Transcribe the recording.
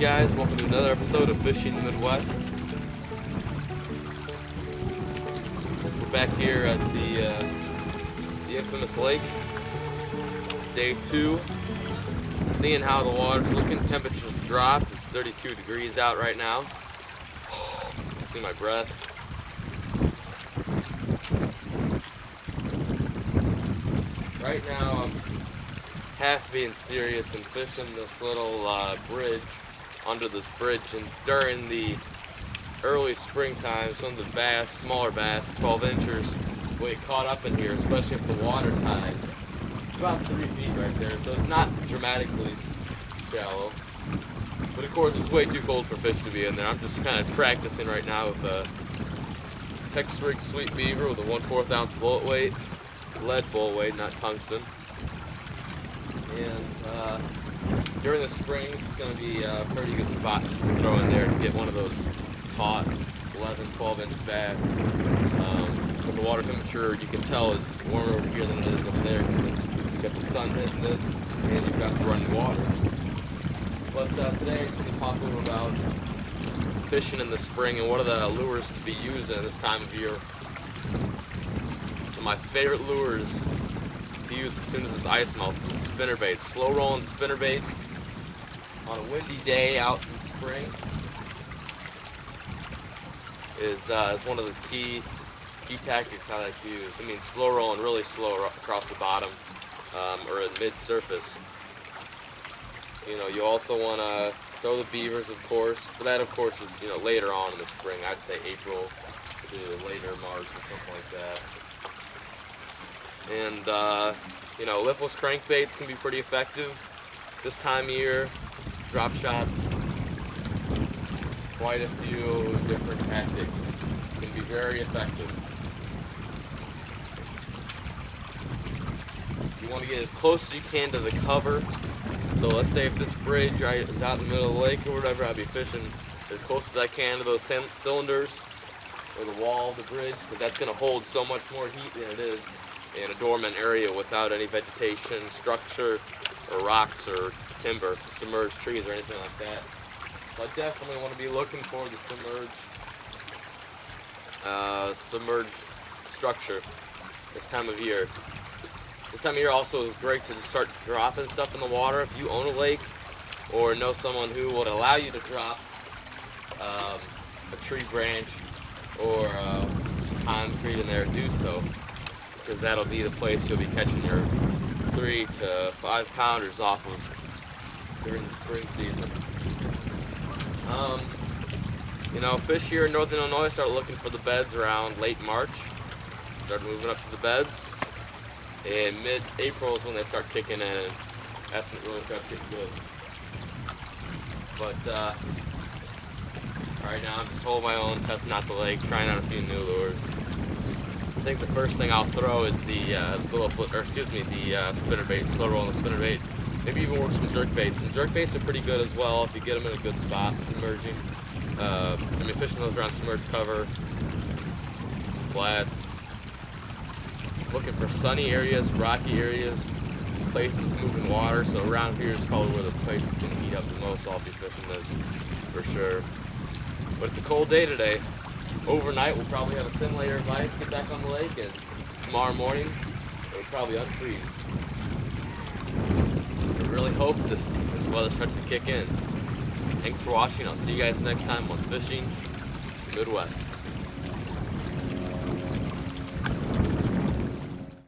guys, welcome to another episode of Fishing the Midwest. We're back here at the infamous lake. It's day 2. Seeing how the water's looking, temperature's dropped. It's 32 degrees out right now. You can see my breath. Right now I'm half being serious and fishing this little bridge, under this bridge, and during the early springtime, some of the bass, smaller bass, 12 inchers, will get caught up in here, especially if the water's high. It's about 3 feet right there, so it's not dramatically shallow. But of course, it's way too cold for fish to be in there. I'm just kind of practicing right now with a Texas Rig Sweet Beaver with a 1/4 ounce bullet weight, lead bullet weight, not tungsten. And during the spring, it's going to be a pretty good spot just to throw in there to get one of those taut 11, 12-inch bass. Because the water temperature, you can tell, is warmer over here than it is over there. Because you've got the sun hitting it, and you've got the running water. But today, I'm going to talk a little about fishing in the spring and what are the lures to be using this time of year. So my favorite lures to use as soon as this ice melts is spinner baits. Slow rolling spinner baits on a windy day out in spring is one of the key tactics I like to use. I mean, slow rolling really slow across the bottom or in mid-surface. You know, you also want to throw the beavers, of course, but that, of course, is later on in the spring. I'd say April to later March or something like that. And, lipless crankbaits can be pretty effective this time of year. Drop shots, quite a few different tactics can be very effective. You want to get as close as you can to the cover. So let's say if this bridge is out in the middle of the lake or whatever, I'll be fishing as close as I can to those cylinders or the wall of the bridge, because that's going to hold so much more heat than it is in a dormant area without any vegetation, structure, or rocks or timber, submerged trees or anything like that. So I definitely want to be looking for the submerged structure this time of year. This time of year also is great to just start dropping stuff in the water. If you own a lake or know someone who would allow you to drop a tree branch or some concrete in there, do so. Because that'll be the place you'll be catching your 3 to 5 pounders off of during the spring season. Fish here in northern Illinois start looking for the beds around late March. Start moving up to the beds. And mid-April is when they start kicking in, and that's when it really starts getting good. But right now I'm just holding my own, testing out the lake, trying out a few new lures. I think the first thing I'll throw is the spinner bait, slow rolling the spinner bait. Maybe even work some jerk baits. Some jerk baits are pretty good as well if you get them in a good spot, submerging. Fishing those around submerged cover, some flats. Looking for sunny areas, rocky areas, places moving water. So around here is probably where the place is going to heat up the most. I'll be fishing this for sure. But it's a cold day today. Overnight, we'll probably have a thin layer of ice get back on the lake, and tomorrow morning, it'll probably unfreeze. I really hope this weather starts to kick in. Thanks for watching. I'll see you guys next time on Fishing Midwest.